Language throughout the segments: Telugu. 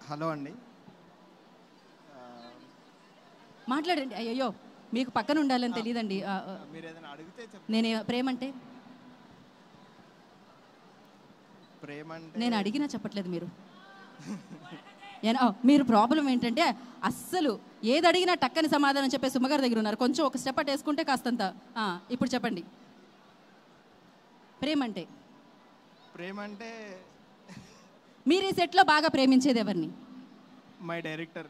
హలో అండి. మాట్లాడండి. అయ్యో మీకు పక్కన ఉండాలని తెలియదండి. మీరు ఏదైనా అడిగితే నేను ప్రేమంటే నేను అడిగినా చెప్పట్లేదు మీరు. మీరు ప్రాబ్లం ఏంటంటే అస్సలు ఏది అడిగినా టక్కని సమాధానం చెప్పే సుమ్మగారి దగ్గర ఉన్నారు. కొంచెం ఒక స్టెప్ అటు వేసుకుంటే కాస్తంత. ఇప్పుడు చెప్పండి, ప్రేమంటే మీరు ఈ సెట్లో బాగా ప్రేమించేది ఎవరిని? My director.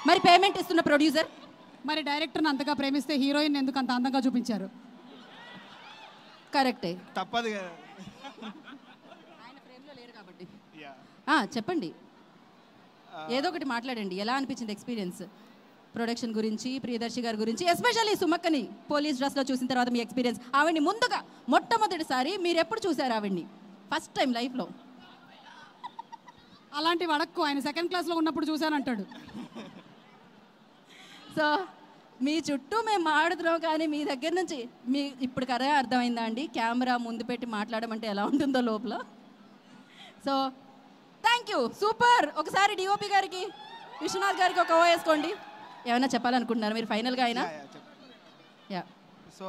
మరి పేమెంట్ ఇస్తున్న ప్రొడ్యూసర్? మరి డైరెక్టర్ని అంతగా ప్రేమిస్తే హీరోయిన్ ఎందుకు అంత అందంగా చూపించారు? కరెక్టే, తప్పదు కదా. ఆయన ఫ్రేమ్లో లేరు కాబట్టి. చెప్పండి, ఏదో ఒకటి మాట్లాడండి. ఎలా అనిపించింది ఎక్స్పీరియన్స్? ప్రొడక్షన్ గురించి, ప్రియదర్శి గారి గురించి, ఎస్పెషల్లీ సుమక్కని పోలీస్ డ్రెస్లో చూసిన తర్వాత మీ ఎక్స్పీరియన్స్. ఆవిడ్ని ముందుగా మొట్టమొదటిసారి మీరు ఎప్పుడు చూసారు ఆవిడ్ని? ఫస్ట్ టైం లైఫ్లో? అలాంటి వడక్కు ఆయన సెకండ్ క్లాస్లో ఉన్నప్పుడు చూశానంటాడు. సో మీ చుట్టూ మేము మాట్లాడుతున్నాం, కానీ మీ దగ్గర నుంచి మీ ఇప్పుడు కరే అర్థమైందా అండి కెమెరా ముందు పెట్టి మాట్లాడమంటే ఎలా ఉంటుందో లోపల? So thank you, super. ఒకసారి డిఓపి గారికి, విశ్వనాథ్ గారికి ఒక ఓ వేసుకోండి. ఏమైనా చెప్పాలనుకుంటున్నారు మీరు ఫైనల్గా? అయినా yeah. So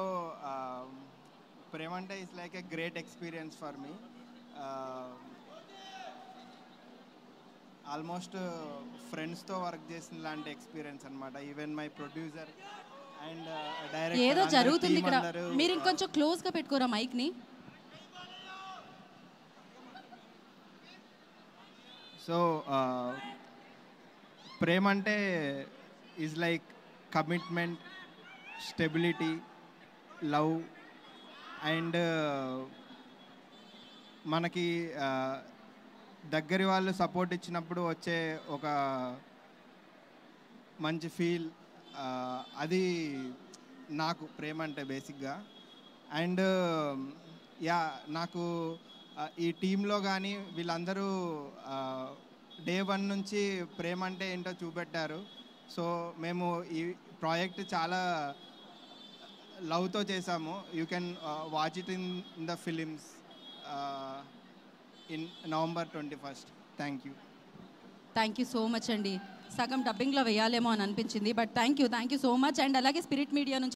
Premante it's like a great experience for me. Almost ఫ్రెండ్స్తో వర్క్ చేసిన లాంటి ఎక్స్పీరియన్స్ అనమాట. Even my producer and director. ఏదో జరుగుతుంది ఇక్కడ, మీరు ఇంకొంచెం క్లోజ్గా పెట్టుకోరా మైక్ని. So Premante is like commitment, stability, love and మనకి దగ్గరి వాళ్ళు సపోర్ట్ ఇచ్చినప్పుడు వచ్చే ఒక మంచి ఫీల్, అది నాకు ప్రేమ అంటే బేసిక్గా. అండ్ యా, నాకు ఈ టీంలో కానీ వీళ్ళందరూ డే 1 నుంచి ప్రేమ అంటే ఏంటో చూపెట్టారు. సో మేము ఈ ప్రాజెక్ట్ చాలా లవ్తో చేసాము. You can watch it in the films in November 21st. Thank you so much అండి. సగం డబ్బింగ్లో వేయాలేమో అని అనిపించింది, but thank you so much. And అలాగే స్పిరిట్ మీడియా నుంచి